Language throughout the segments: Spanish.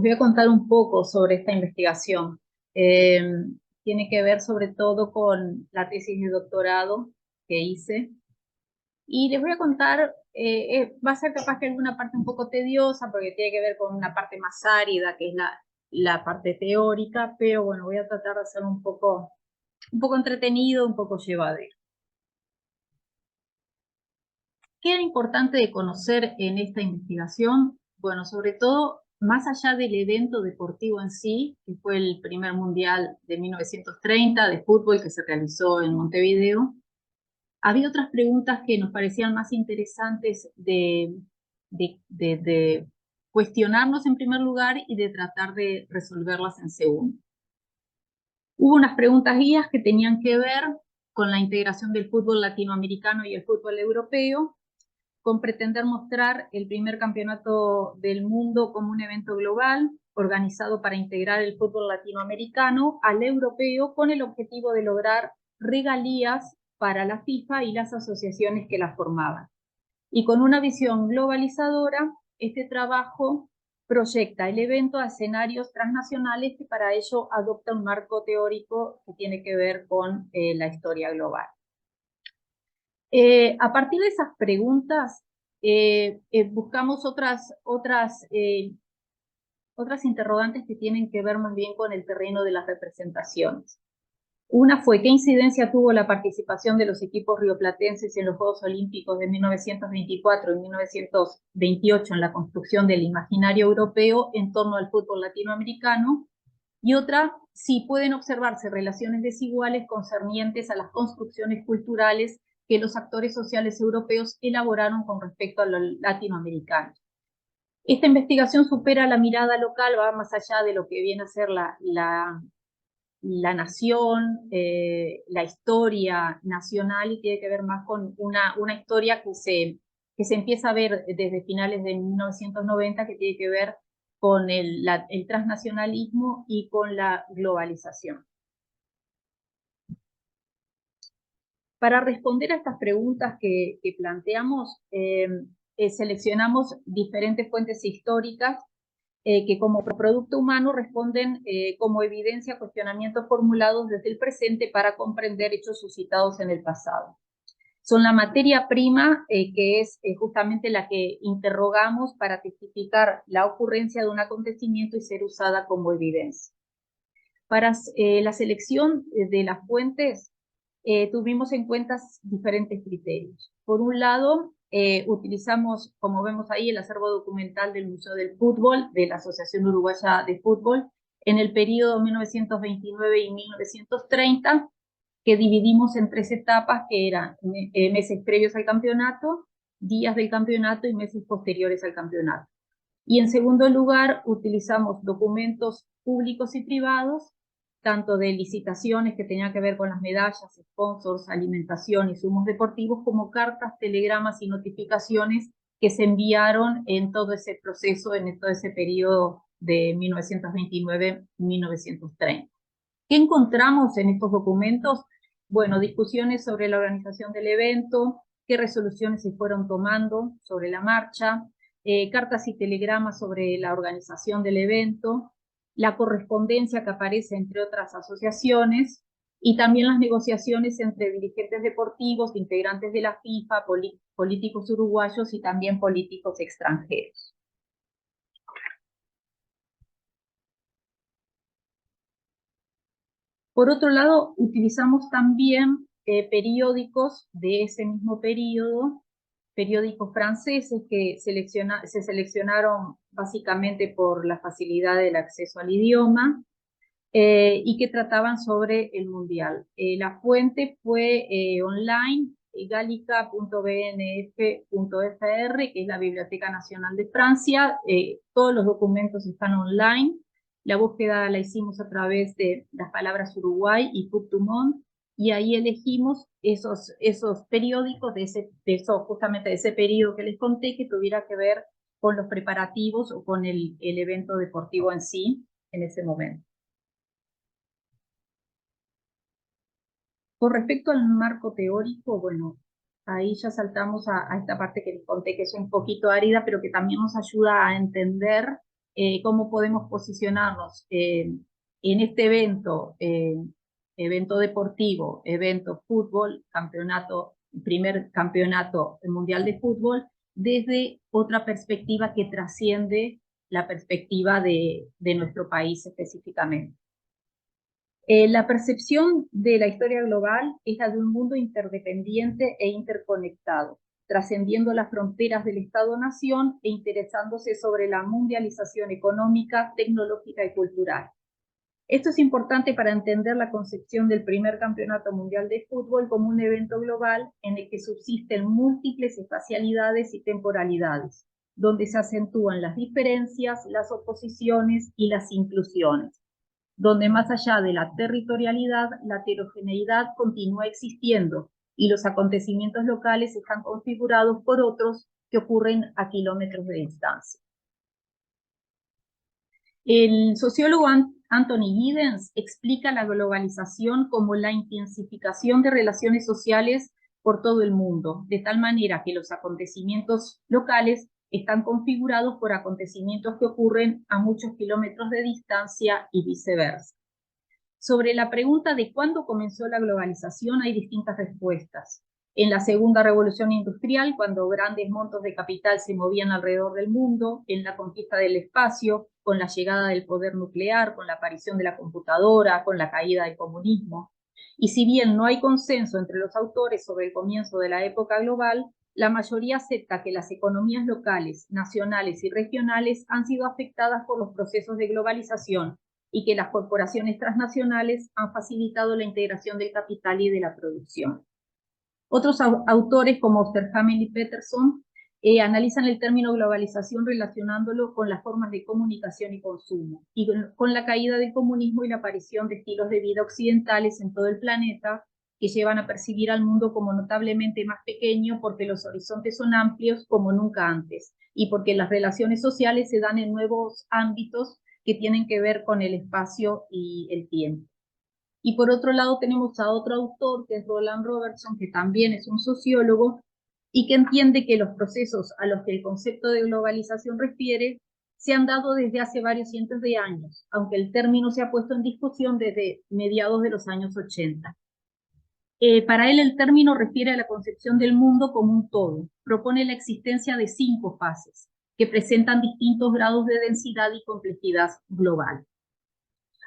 voy a contar un poco sobre esta investigación. Eh, Tiene que ver sobre todo con la tesis de doctorado que hice. Y les voy a contar, va a ser capaz que alguna parte un poco tediosa porque tiene que ver con una parte más árida, que es la parte teórica, pero bueno, voy a tratar de hacer un poco entretenido, un poco llevadero. ¿Qué era importante de conocer en esta investigación? Bueno, sobre todo, más allá del evento deportivo en sí, que fue el primer mundial de 1930 de fútbol que se realizó en Montevideo, había otras preguntas que nos parecían más interesantes de cuestionarnos en primer lugar y de tratar de resolverlas en segundo. Hubo unas preguntas guías que tenían que ver con la integración del fútbol latinoamericano y el fútbol europeo, con pretender mostrar el primer campeonato del mundo como un evento global organizado para integrar el fútbol latinoamericano al europeo con el objetivo de lograr regalías para la FIFA y las asociaciones que la formaban. Y con una visión globalizadora, este trabajo proyecta el evento a escenarios transnacionales que para ello adopta un marco teórico que tiene que ver con la historia global. A partir de esas preguntas, buscamos otras interrogantes que tienen que ver más bien con el terreno de las representaciones. Una fue, ¿qué incidencia tuvo la participación de los equipos rioplatenses en los Juegos Olímpicos de 1924 y 1928 en la construcción del imaginario europeo en torno al fútbol latinoamericano? Y otra, si pueden observarse relaciones desiguales concernientes a las construcciones culturales que los actores sociales europeos elaboraron con respecto a los latinoamericanos. Esta investigación supera la mirada local, va más allá de lo que viene a ser la nación, la historia nacional, y tiene que ver más con una historia que se empieza a ver desde finales de 1990, que tiene que ver con el transnacionalismo y con la globalización. Para responder a estas preguntas que planteamos, seleccionamos diferentes fuentes históricas que como producto humano responden como evidencia a cuestionamientos formulados desde el presente para comprender hechos suscitados en el pasado. Son la materia prima que es justamente la que interrogamos para testificar la ocurrencia de un acontecimiento y ser usada como evidencia. Para la selección de las fuentes tuvimos en cuenta diferentes criterios. Por un lado, utilizamos, como vemos ahí, el acervo documental del Museo del Fútbol, de la Asociación Uruguaya de Fútbol, en el periodo 1929 y 1930, que dividimos en 3 etapas, que eran meses previos al campeonato, días del campeonato y meses posteriores al campeonato. Y en segundo lugar, utilizamos documentos públicos y privados, tanto de licitaciones que tenían que ver con las medallas, sponsors, alimentación y sumos deportivos, como cartas, telegramas y notificaciones que se enviaron en todo ese proceso, en todo ese periodo de 1929-1930. ¿Qué encontramos en estos documentos? Bueno, discusiones sobre la organización del evento, qué resoluciones se fueron tomando sobre la marcha, cartas y telegramas sobre la organización del evento, la correspondencia que aparece entre otras asociaciones y también las negociaciones entre dirigentes deportivos, integrantes de la FIFA, políticos uruguayos y también políticos extranjeros. Por otro lado, utilizamos también periódicos de ese mismo periodo, periódicos franceses que se seleccionaron básicamente por la facilidad del acceso al idioma y que trataban sobre el Mundial. La fuente fue online, gallica.bnf.fr, que es la Biblioteca Nacional de Francia. Todos los documentos están online. La búsqueda la hicimos a través de las palabras Uruguay y Coupe du Monde, y ahí elegimos esos periódicos justamente de ese periodo que les conté, que tuviera que ver con los preparativos o con el evento deportivo en sí en ese momento. Con respecto al marco teórico, bueno, ahí ya saltamos a esta parte que les conté, que es un poquito árida, pero que también nos ayuda a entender cómo podemos posicionarnos en este evento, evento deportivo, evento fútbol, primer campeonato mundial de fútbol, desde otra perspectiva que trasciende la perspectiva de nuestro país específicamente. La percepción de la historia global es la de un mundo interdependiente e interconectado, trascendiendo las fronteras del Estado-nación e interesándose sobre la mundialización económica, tecnológica y cultural. Esto es importante para entender la concepción del primer campeonato mundial de fútbol como un evento global en el que subsisten múltiples espacialidades y temporalidades, donde se acentúan las diferencias, las oposiciones y las inclusiones, donde más allá de la territorialidad, la heterogeneidad continúa existiendo y los acontecimientos locales están configurados por otros que ocurren a kilómetros de distancia. El sociólogo Anthony Giddens explica la globalización como la intensificación de relaciones sociales por todo el mundo, de tal manera que los acontecimientos locales están configurados por acontecimientos que ocurren a muchos kilómetros de distancia y viceversa. Sobre la pregunta de cuándo comenzó la globalización hay distintas respuestas. En la segunda revolución industrial, cuando grandes montos de capital se movían alrededor del mundo, en la conquista del espacio, con la llegada del poder nuclear, con la aparición de la computadora, con la caída del comunismo. Y si bien no hay consenso entre los autores sobre el comienzo de la época global, la mayoría acepta que las economías locales, nacionales y regionales han sido afectadas por los procesos de globalización y que las corporaciones transnacionales han facilitado la integración del capital y de la producción. Otros autores como Osterhamen y Peterson analizan el término globalización relacionándolo con las formas de comunicación y consumo, y con la caída del comunismo y la aparición de estilos de vida occidentales en todo el planeta que llevan a percibir al mundo como notablemente más pequeño porque los horizontes son amplios como nunca antes y porque las relaciones sociales se dan en nuevos ámbitos que tienen que ver con el espacio y el tiempo. Y por otro lado tenemos a otro autor, que es Roland Robertson, que también es un sociólogo, y que entiende que los procesos a los que el concepto de globalización refiere se han dado desde hace varios cientos de años, aunque el término se ha puesto en discusión desde mediados de los años 80. Para él el término refiere a la concepción del mundo como un todo. Propone la existencia de 5 fases, que presentan distintos grados de densidad y complejidad global.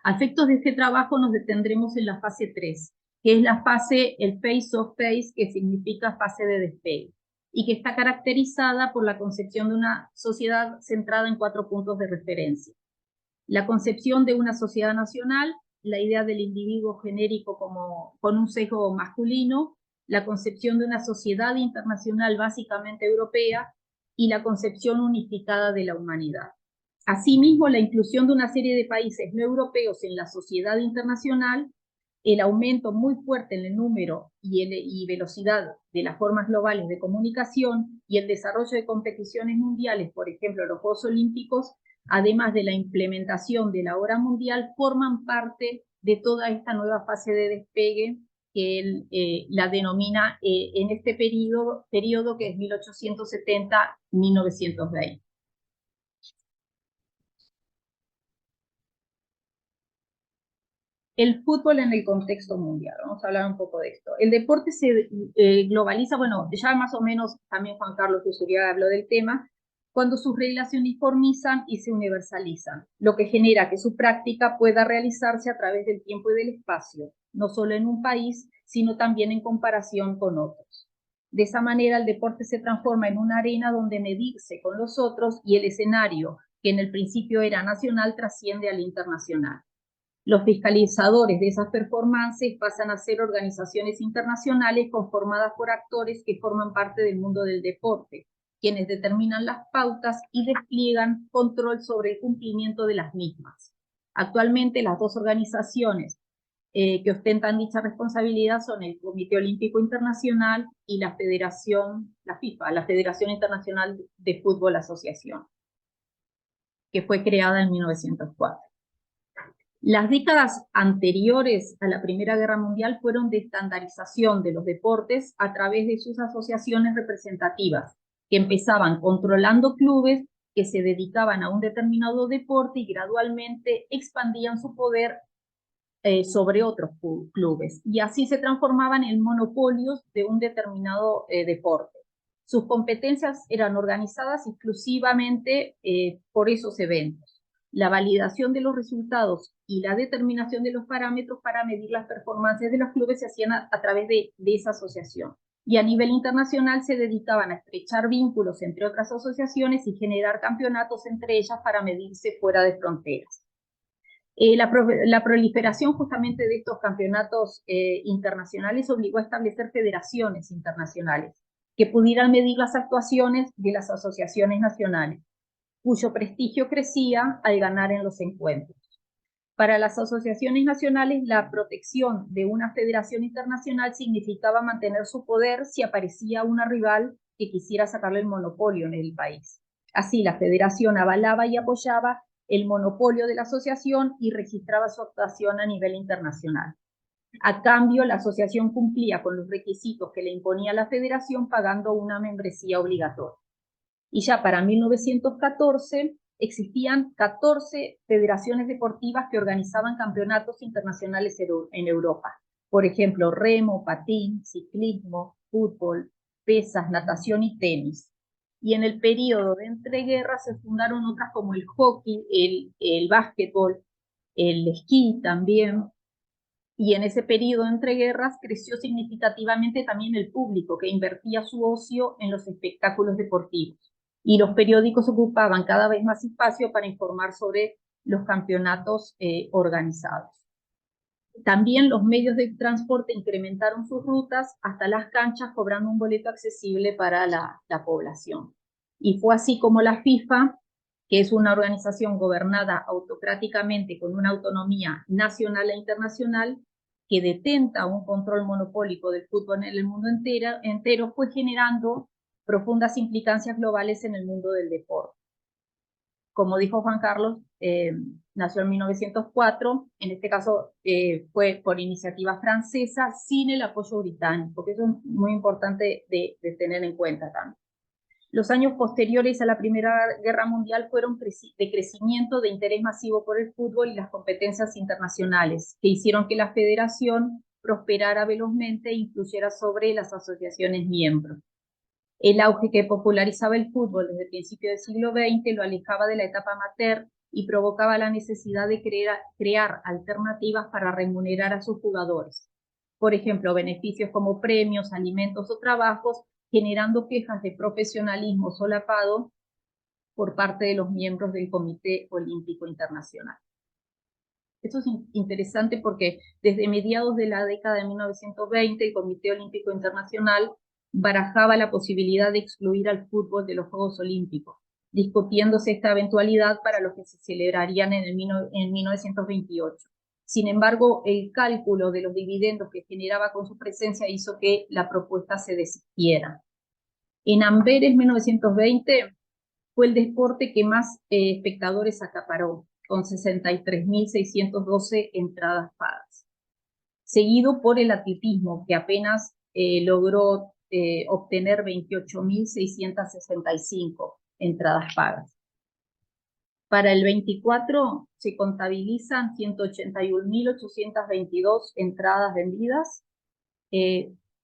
A efectos de este trabajo nos detendremos en la fase 3, que es la fase, el phase of phase, que significa fase de despegue, y que está caracterizada por la concepción de una sociedad centrada en 4 puntos de referencia. La concepción de una sociedad nacional, la idea del individuo genérico con un sesgo masculino, la concepción de una sociedad internacional básicamente europea y la concepción unificada de la humanidad. Asimismo, la inclusión de una serie de países no europeos en la sociedad internacional, el aumento muy fuerte en el número y velocidad de las formas globales de comunicación y el desarrollo de competiciones mundiales, por ejemplo, los Juegos Olímpicos, además de la implementación de la hora mundial, forman parte de toda esta nueva fase de despegue que él la denomina en este periodo que es 1870-1920. El fútbol en el contexto mundial. Vamos a hablar un poco de esto. El deporte se globaliza, bueno, ya más o menos también Juan Carlos Usuriaga habló del tema, cuando sus reglas se uniformizan y se universalizan, lo que genera que su práctica pueda realizarse a través del tiempo y del espacio, no solo en un país, sino también en comparación con otros. De esa manera, el deporte se transforma en una arena donde medirse con los otros y el escenario, que en el principio era nacional, trasciende al internacional. Los fiscalizadores de esas performances pasan a ser organizaciones internacionales conformadas por actores que forman parte del mundo del deporte, quienes determinan las pautas y despliegan control sobre el cumplimiento de las mismas. Actualmente las 2 organizaciones que ostentan dicha responsabilidad son el Comité Olímpico Internacional y la Federación, la FIFA, la Federación Internacional de Fútbol Asociación, que fue creada en 1904. Las décadas anteriores a la Primera Guerra Mundial fueron de estandarización de los deportes a través de sus asociaciones representativas, que empezaban controlando clubes que se dedicaban a un determinado deporte y gradualmente expandían su poder sobre otros clubes, y así se transformaban en monopolios de un determinado deporte. Sus competencias eran organizadas exclusivamente por esos eventos. La validación de los resultados y la determinación de los parámetros para medir las performances de los clubes se hacían a través de esa asociación. Y a nivel internacional se dedicaban a estrechar vínculos entre otras asociaciones y generar campeonatos entre ellas para medirse fuera de fronteras. La proliferación justamente de estos campeonatos internacionales obligó a establecer federaciones internacionales que pudieran medir las actuaciones de las asociaciones nacionales, cuyo prestigio crecía al ganar en los encuentros. Para las asociaciones nacionales, la protección de una federación internacional significaba mantener su poder si aparecía una rival que quisiera sacarle el monopolio en el país. Así, la federación avalaba y apoyaba el monopolio de la asociación y registraba su actuación a nivel internacional. A cambio, la asociación cumplía con los requisitos que le imponía la federación pagando una membresía obligatoria. Y ya para 1914 existían 14 federaciones deportivas que organizaban campeonatos internacionales en Europa. Por ejemplo, remo, patín, ciclismo, fútbol, pesas, natación y tenis. Y en el periodo de entreguerras se fundaron otras como el hockey, el básquetbol, el esquí también. Y en ese periodo de entreguerras creció significativamente también el público que invertía su ocio en los espectáculos deportivos. Y los periódicos ocupaban cada vez más espacio para informar sobre los campeonatos organizados. También los medios de transporte incrementaron sus rutas hasta las canchas, cobrando un boleto accesible para la población. Y fue así como la FIFA, que es una organización gobernada autocráticamente con una autonomía nacional e internacional, que detenta un control monopólico del fútbol en el mundo entero, fue generando profundas implicancias globales en el mundo del deporte. Como dijo Juan Carlos, nació en 1904, en este caso fue por iniciativa francesa, sin el apoyo británico, que eso es muy importante de tener en cuenta también. Los años posteriores a la Primera Guerra Mundial fueron de crecimiento de interés masivo por el fútbol y las competencias internacionales, que hicieron que la federación prosperara velozmente e influyera sobre las asociaciones miembros. El auge que popularizaba el fútbol desde el principio del siglo XX lo alejaba de la etapa amateur y provocaba la necesidad de crear alternativas para remunerar a sus jugadores. Por ejemplo, beneficios como premios, alimentos o trabajos, generando quejas de profesionalismo solapado por parte de los miembros del Comité Olímpico Internacional. Esto es interesante porque desde mediados de la década de 1920 el Comité Olímpico Internacional barajaba la posibilidad de excluir al fútbol de los Juegos Olímpicos, discutiéndose esta eventualidad para los que se celebrarían en 1928. Sin embargo, el cálculo de los dividendos que generaba con su presencia hizo que la propuesta se desistiera. En Amberes 1920 fue el deporte que más espectadores acaparó, con 63.612 entradas pagas, seguido por el atletismo, que apenas logró obtener 28.665 entradas pagas. Para el 24 se contabilizan 181.822 entradas vendidas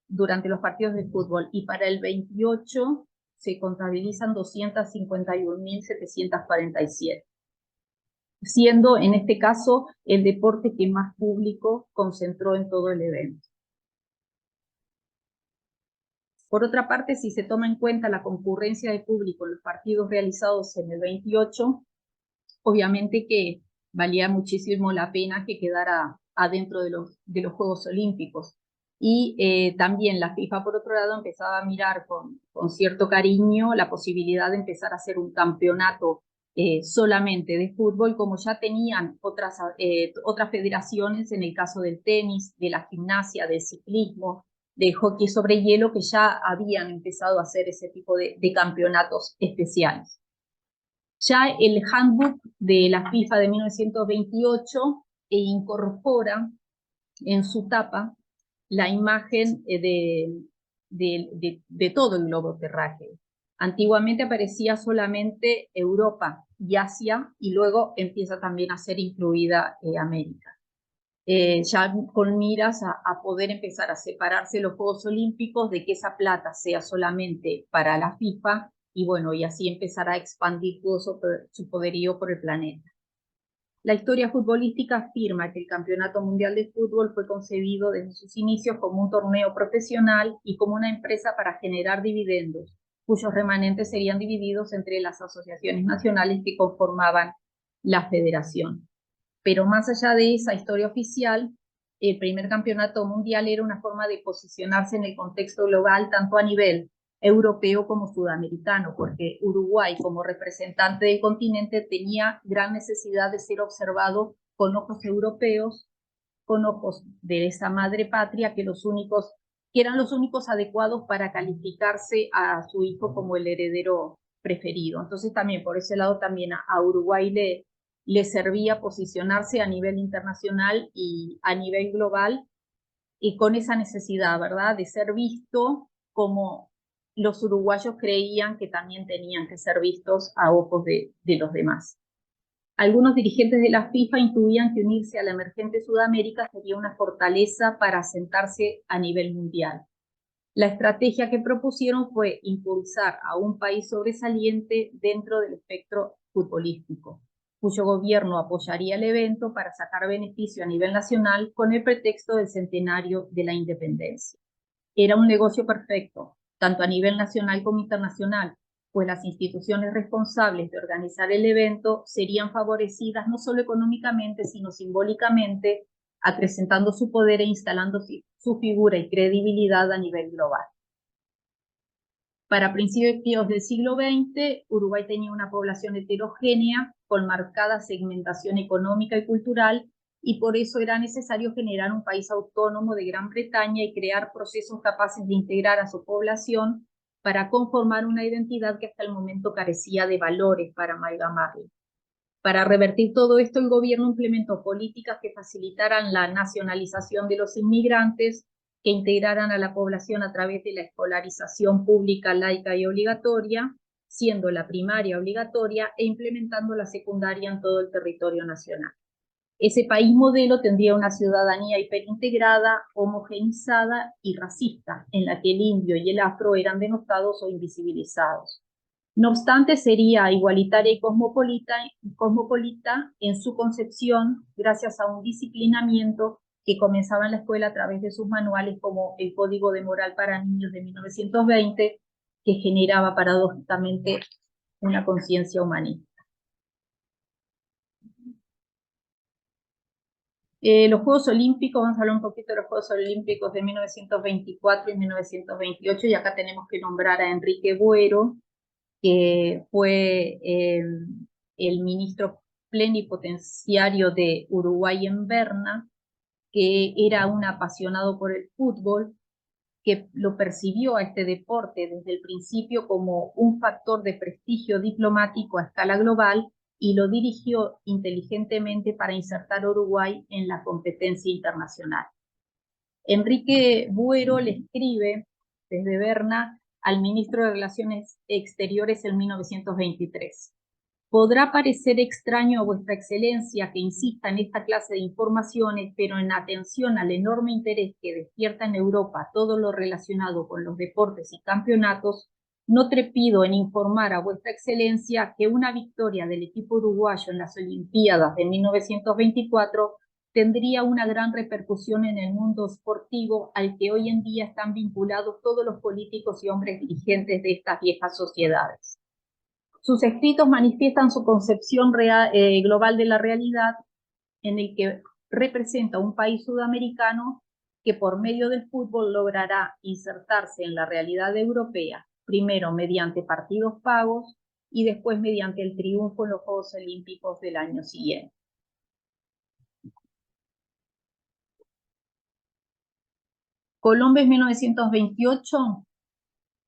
durante los partidos de fútbol, y para el 28 se contabilizan 251.747, siendo en este caso el deporte que más público concentró en todo el evento. Por otra parte, si se toma en cuenta la concurrencia de público en los partidos realizados en el 28, obviamente que valía muchísimo la pena que quedara adentro de los Juegos Olímpicos. Y también la FIFA, por otro lado, empezaba a mirar con cierto cariño la posibilidad de empezar a hacer un campeonato solamente de fútbol, como ya tenían otras federaciones en el caso del tenis, de la gimnasia, del ciclismo, de hockey sobre hielo, que ya habían empezado a hacer ese tipo de campeonatos especiales. Ya el handbook de la FIFA de 1928 incorpora en su tapa la imagen de todo el globo terráqueo, Antiguamente aparecía solamente Europa y Asia, y luego empieza también a ser incluida América. Ya con miras a poder empezar a separarse los Juegos Olímpicos, de que esa plata sea solamente para la FIFA, y bueno, y así empezar a expandir todo su poderío por el planeta. La historia futbolística afirma que el Campeonato Mundial de Fútbol fue concebido desde sus inicios como un torneo profesional y como una empresa para generar dividendos, cuyos remanentes serían divididos entre las asociaciones nacionales que conformaban la federación. Pero más allá de esa historia oficial, el primer campeonato mundial era una forma de posicionarse en el contexto global, tanto a nivel europeo como sudamericano, porque Uruguay, como representante del continente, tenía gran necesidad de ser observado con ojos europeos, con ojos de esa madre patria, que eran los únicos adecuados para calificarse a su hijo como el heredero preferido. Entonces también por ese lado también a Uruguay le servía posicionarse a nivel internacional y a nivel global, y con esa necesidad, ¿verdad?, de ser visto como los uruguayos creían que también tenían que ser vistos a ojos de los demás. Algunos dirigentes de la FIFA intuían que unirse a la emergente Sudamérica sería una fortaleza para asentarse a nivel mundial. La estrategia que propusieron fue impulsar a un país sobresaliente dentro del espectro futbolístico, cuyo gobierno apoyaría el evento para sacar beneficio a nivel nacional con el pretexto del centenario de la independencia. Era un negocio perfecto, tanto a nivel nacional como internacional, pues las instituciones responsables de organizar el evento serían favorecidas no solo económicamente, sino simbólicamente, acrecentando su poder e instalando su figura y credibilidad a nivel global. Para principios del siglo XX, Uruguay tenía una población heterogénea, con marcada segmentación económica y cultural, y por eso era necesario generar un país autónomo de Gran Bretaña y crear procesos capaces de integrar a su población para conformar una identidad que hasta el momento carecía de valores para amalgamarla. Para revertir todo esto, el gobierno implementó políticas que facilitaran la nacionalización de los inmigrantes, que integraran a la población a través de la escolarización pública, laica y obligatoria, siendo la primaria obligatoria e implementando la secundaria en todo el territorio nacional. Ese país modelo tendría una ciudadanía hiperintegrada, homogeneizada y racista, en la que el indio y el afro eran denostados o invisibilizados. No obstante, sería igualitaria y cosmopolita en su concepción, gracias a un disciplinamiento que comenzaba en la escuela a través de sus manuales, como el Código de Moral para Niños de 1920, que generaba paradójicamente una conciencia humanista. Los Juegos Olímpicos, vamos a hablar un poquito de los Juegos Olímpicos de 1924 y 1928, y acá tenemos que nombrar a Enrique Buero, que fue el ministro plenipotenciario de Uruguay en Berna, que era un apasionado por el fútbol, que lo percibió a este deporte desde el principio como un factor de prestigio diplomático a escala global, y lo dirigió inteligentemente para insertar a Uruguay en la competencia internacional. Enrique Buero le escribe desde Berna al ministro de Relaciones Exteriores en 1923. Podrá parecer extraño a vuestra excelencia que insista en esta clase de informaciones, pero en atención al enorme interés que despierta en Europa todo lo relacionado con los deportes y campeonatos, no trepido en informar a vuestra excelencia que una victoria del equipo uruguayo en las Olimpiadas de 1924 tendría una gran repercusión en el mundo deportivo, al que hoy en día están vinculados todos los políticos y hombres dirigentes de estas viejas sociedades. Sus escritos manifiestan su concepción global de la realidad, en el que representa un país sudamericano que por medio del fútbol logrará insertarse en la realidad europea, primero mediante partidos pagos y después mediante el triunfo en los Juegos Olímpicos del año siguiente. Colombes 1928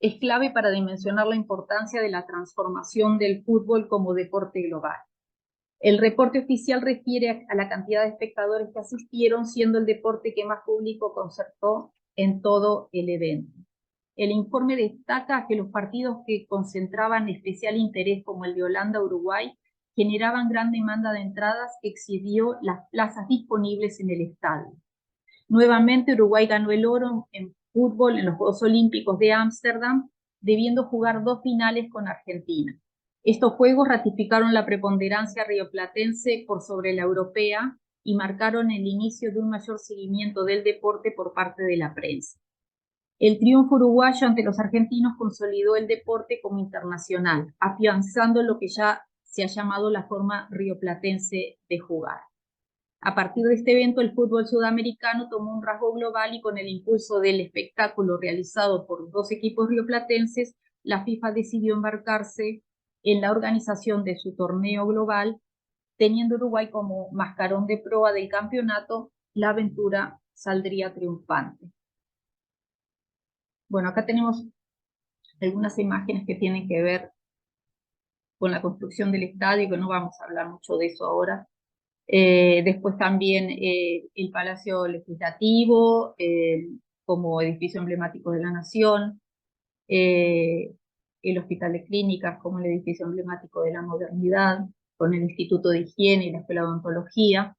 es clave para dimensionar la importancia de la transformación del fútbol como deporte global. El reporte oficial refiere a la cantidad de espectadores que asistieron, siendo el deporte que más público concertó en todo el evento. El informe destaca que los partidos que concentraban especial interés, como el de Holanda-Uruguay, generaban gran demanda de entradas que excedió las plazas disponibles en el estadio. Nuevamente, Uruguay ganó el oro en fútbol en los Juegos Olímpicos de Ámsterdam, debiendo jugar 2 finales con Argentina. Estos juegos ratificaron la preponderancia rioplatense por sobre la europea y marcaron el inicio de un mayor seguimiento del deporte por parte de la prensa. El triunfo uruguayo ante los argentinos consolidó el deporte como internacional, afianzando lo que ya se ha llamado la forma rioplatense de jugar. A partir de este evento, el fútbol sudamericano tomó un rasgo global y con el impulso del espectáculo realizado por 2 equipos rioplatenses, la FIFA decidió embarcarse en la organización de su torneo global, teniendo Uruguay como mascarón de proa del campeonato. La aventura saldría triunfante. Bueno, acá tenemos algunas imágenes que tienen que ver con la construcción del estadio, que no vamos a hablar mucho de eso ahora. Después también el Palacio Legislativo como edificio emblemático de la Nación, el Hospital de Clínicas como el edificio emblemático de la modernidad, con el Instituto de Higiene y la Escuela de Odontología,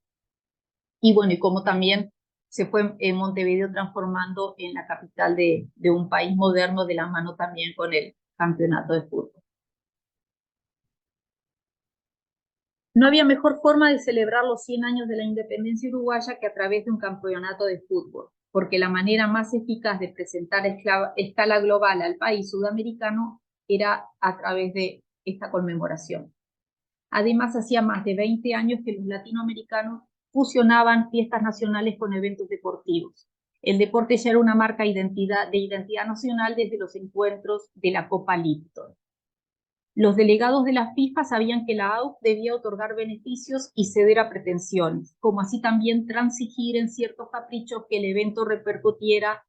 y bueno, y como también se fue en Montevideo transformando en la capital de un país moderno de la mano también con el campeonato de fútbol. No había mejor forma de celebrar los 100 años de la independencia uruguaya que a través de un campeonato de fútbol, porque la manera más eficaz de presentar a escala global al país sudamericano era a través de esta conmemoración. Además, hacía más de 20 años que los latinoamericanos fusionaban fiestas nacionales con eventos deportivos. El deporte ya era una marca de identidad nacional desde los encuentros de la Copa Lipton. Los delegados de la FIFA sabían que la AUF debía otorgar beneficios y ceder a pretensiones, como así también transigir en ciertos caprichos que el evento repercutiera,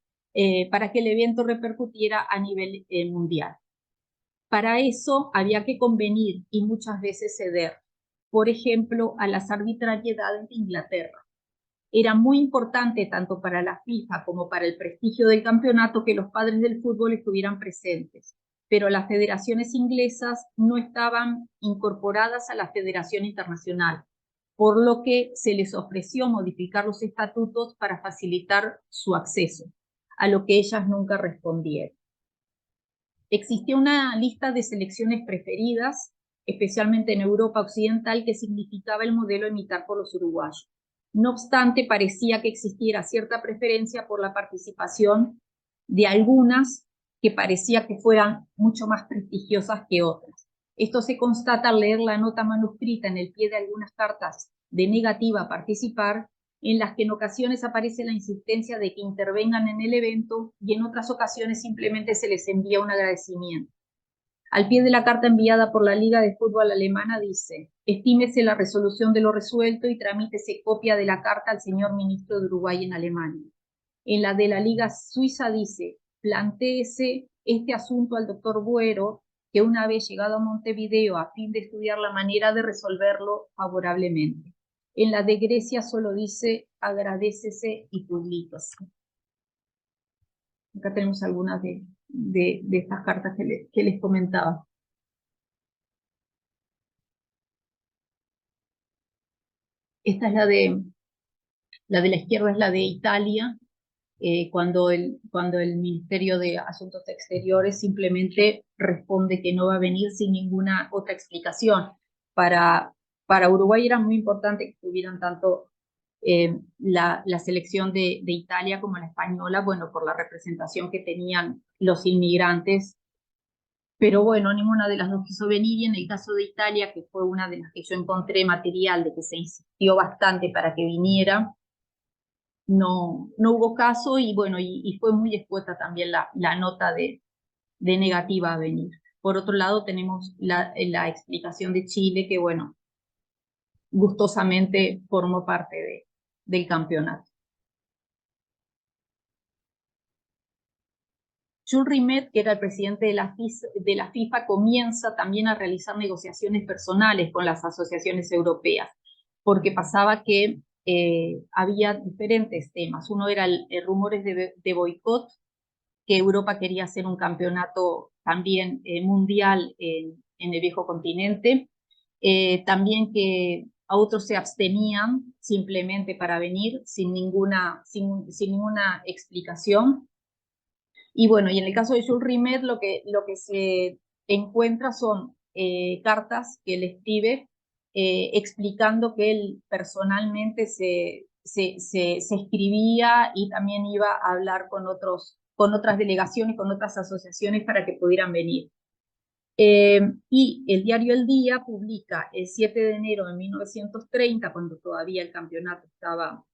para que el evento repercutiera a nivel mundial. Para eso había que convenir y muchas veces ceder, por ejemplo, a las arbitrariedades de Inglaterra. Era muy importante tanto para la FIFA como para el prestigio del campeonato que los padres del fútbol estuvieran presentes, pero las federaciones inglesas no estaban incorporadas a la Federación Internacional, por lo que se les ofreció modificar los estatutos para facilitar su acceso, a lo que ellas nunca respondieron. Existía una lista de selecciones preferidas, especialmente en Europa Occidental, que significaba el modelo a imitar por los uruguayos. No obstante, parecía que existiera cierta preferencia por la participación de algunas que parecía que fueran mucho más prestigiosas que otras. Esto se constata al leer la nota manuscrita en el pie de algunas cartas de negativa a participar, en las que en ocasiones aparece la insistencia de que intervengan en el evento y en otras ocasiones simplemente se les envía un agradecimiento. Al pie de la carta enviada por la Liga de Fútbol Alemana dice: estímese la resolución de lo resuelto y tramítese copia de la carta al señor ministro de Uruguay en Alemania. En la de la Liga Suiza dice: plantéese este asunto al doctor Buero, que una vez llegado a Montevideo a fin de estudiar la manera de resolverlo favorablemente. En la de Grecia solo dice: agradécese y publíquese. Acá tenemos algunas de estas cartas que les comentaba. Esta es la de la izquierda, es la de Italia, cuando el Ministerio de Asuntos Exteriores simplemente responde que no va a venir sin ninguna otra explicación. Para Uruguay era muy importante que tuvieran tanto la selección de Italia como la española, bueno, por la representación que tenían los inmigrantes, pero bueno, ninguna de las dos quiso venir, y en el caso de Italia, que fue una de las que yo encontré material de que se insistió bastante para que viniera, no hubo caso, y bueno, y fue muy expuesta también la nota de negativa a venir. Por otro lado, tenemos la explicación de Chile, que bueno, gustosamente formó parte del campeonato. Jules Rimet, que era el presidente de la FIFA, comienza también a realizar negociaciones personales con las asociaciones europeas, porque pasaba que había diferentes temas. Uno era rumores de boicot, Europa quería hacer un campeonato también mundial en el viejo continente, también que a otros se abstenían simplemente para venir sin ninguna explicación. Y bueno, y en el caso de Jules Rimet lo que se encuentra son cartas que él escribe explicando que él personalmente se escribía y también iba a hablar con otras delegaciones, con otras asociaciones para que pudieran venir. Y el diario El Día publica el 7 de enero de 1930, cuando todavía el campeonato estaba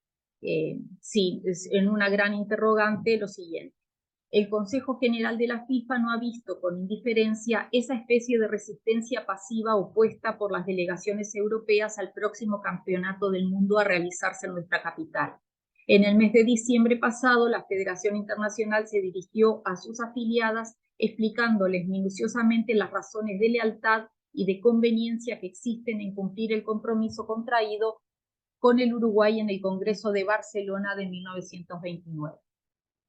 en una gran interrogante, lo siguiente: el Consejo General de la FIFA no ha visto con indiferencia esa especie de resistencia pasiva opuesta por las delegaciones europeas al próximo campeonato del mundo a realizarse en nuestra capital. En el mes de diciembre pasado, la Federación Internacional se dirigió a sus afiliadas explicándoles minuciosamente las razones de lealtad y de conveniencia que existen en cumplir el compromiso contraído con el Uruguay en el Congreso de Barcelona de 1929.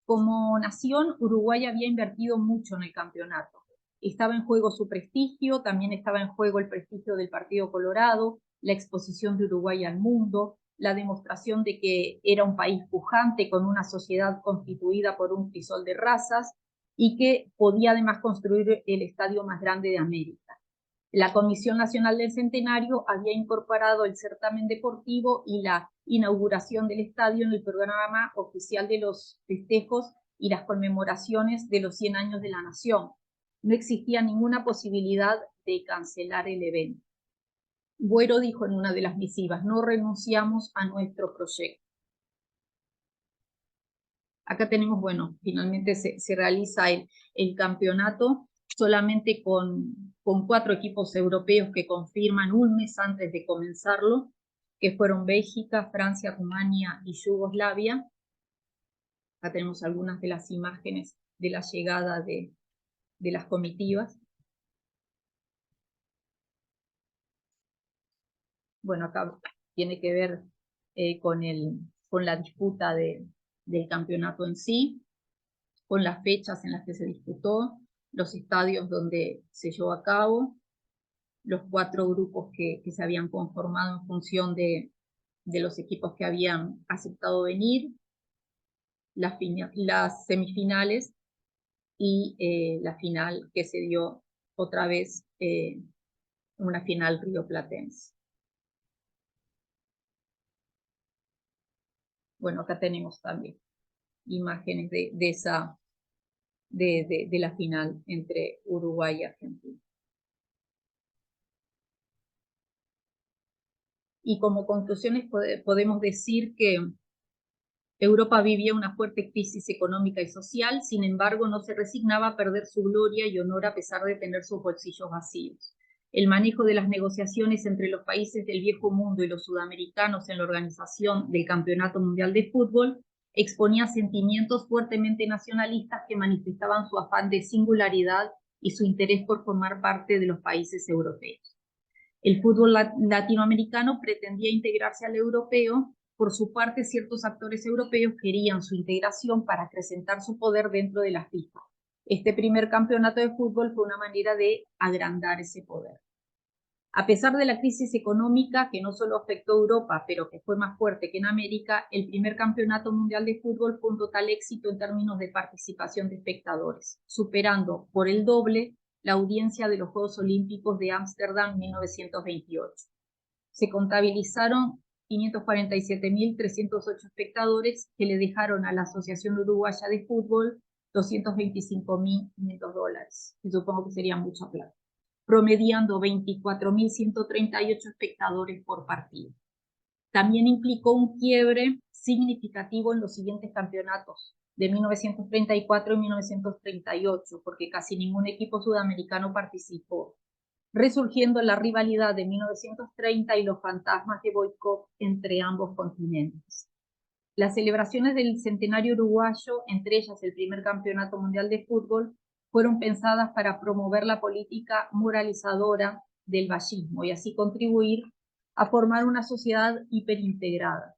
Como nación, Uruguay había invertido mucho en el campeonato. Estaba en juego su prestigio, también estaba en juego el prestigio del Partido Colorado, la exposición de Uruguay al mundo, la demostración de que era un país pujante con una sociedad constituida por un crisol de razas y que podía además construir el estadio más grande de América. La Comisión Nacional del Centenario había incorporado el certamen deportivo y la inauguración del estadio en el programa oficial de los festejos y las conmemoraciones de los 100 años de la nación. No existía ninguna posibilidad de cancelar el evento. Buero dijo en una de las misivas: no renunciamos a nuestro proyecto. Acá tenemos, bueno, finalmente se realiza el campeonato solamente con 4 equipos europeos que confirman un mes antes de comenzarlo, que fueron Bélgica, Francia, Rumania y Yugoslavia. Acá tenemos algunas de las imágenes de la llegada de las comitivas. Bueno, acá tiene que ver con la disputa del campeonato en sí, con las fechas en las que se disputó, los estadios donde se llevó a cabo, los 4 grupos que se habían conformado en función de los equipos que habían aceptado venir, las semifinales y la final que se dio otra vez, una final rioplatense. Bueno, acá tenemos también imágenes de la final entre Uruguay y Argentina. Y como conclusiones podemos decir que Europa vivía una fuerte crisis económica y social, sin embargo no se resignaba a perder su gloria y honor a pesar de tener sus bolsillos vacíos. El manejo de las negociaciones entre los países del viejo mundo y los sudamericanos en la organización del Campeonato Mundial de Fútbol exponía sentimientos fuertemente nacionalistas que manifestaban su afán de singularidad y su interés por formar parte de los países europeos. El fútbol latinoamericano pretendía integrarse al europeo. Por su parte, ciertos actores europeos querían su integración para acrecentar su poder dentro de la FIFA. Este primer campeonato de fútbol fue una manera de agrandar ese poder. A pesar de la crisis económica que no solo afectó a Europa, pero que fue más fuerte que en América, el primer campeonato mundial de fútbol fue un total éxito en términos de participación de espectadores, superando por el doble la audiencia de los Juegos Olímpicos de Ámsterdam 1928. Se contabilizaron 547.308 espectadores que le dejaron a la Asociación Uruguaya de Fútbol $225.500, y supongo que sería mucha plata, promediando 24.138 espectadores por partido. También implicó un quiebre significativo en los siguientes campeonatos de 1934 y 1938, porque casi ningún equipo sudamericano participó, resurgiendo la rivalidad de 1930 y los fantasmas de boicot entre ambos continentes. Las celebraciones del centenario uruguayo, entre ellas el primer campeonato mundial de fútbol, fueron pensadas para promover la política moralizadora del vallismo y así contribuir a formar una sociedad hiperintegrada.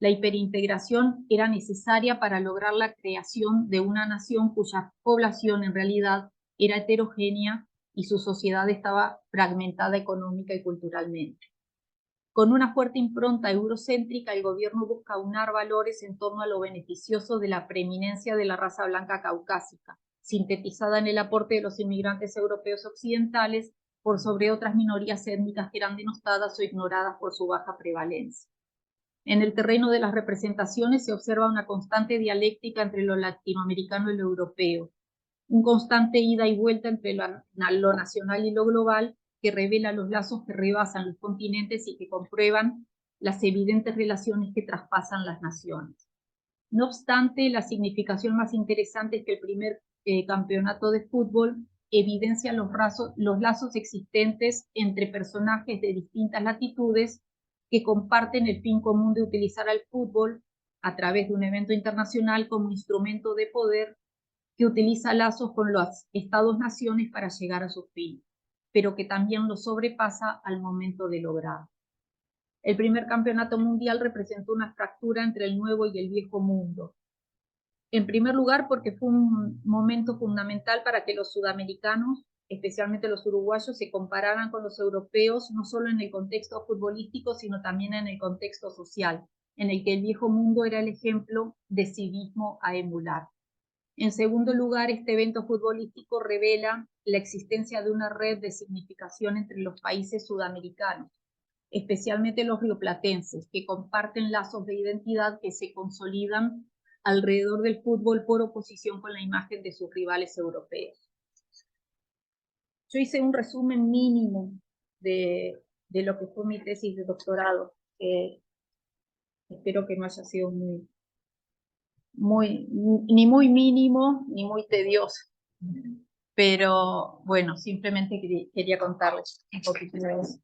La hiperintegración era necesaria para lograr la creación de una nación cuya población en realidad era heterogénea y su sociedad estaba fragmentada económica y culturalmente. Con una fuerte impronta eurocéntrica, el gobierno busca aunar valores en torno a lo beneficioso de la preeminencia de la raza blanca caucásica, sintetizada en el aporte de los inmigrantes europeos occidentales por sobre otras minorías étnicas que eran denostadas o ignoradas por su baja prevalencia. En el terreno de las representaciones se observa una constante dialéctica entre lo latinoamericano y lo europeo, un constante ida y vuelta entre lo nacional y lo global que revela los lazos que rebasan los continentes y que comprueban las evidentes relaciones que traspasan las naciones. No obstante, la significación más interesante es que el primer campeonato de fútbol evidencia los lazos existentes entre personajes de distintas latitudes que comparten el fin común de utilizar al fútbol a través de un evento internacional como instrumento de poder que utiliza lazos con los estados-naciones para llegar a sus fines, pero que también los sobrepasa al momento de lograr. El primer campeonato mundial representó una fractura entre el nuevo y el viejo mundo. En primer lugar, porque fue un momento fundamental para que los sudamericanos, especialmente los uruguayos, se compararan con los europeos, no solo en el contexto futbolístico, sino también en el contexto social, en el que el viejo mundo era el ejemplo de civismo a emular. En segundo lugar, este evento futbolístico revela la existencia de una red de significación entre los países sudamericanos, especialmente los rioplatenses, que comparten lazos de identidad que se consolidan alrededor del fútbol por oposición con la imagen de sus rivales europeos. Yo hice un resumen mínimo de lo que fue mi tesis de doctorado, que espero que no haya sido ni muy mínimo ni muy tedioso, pero bueno, simplemente quería contarles un poquito de eso.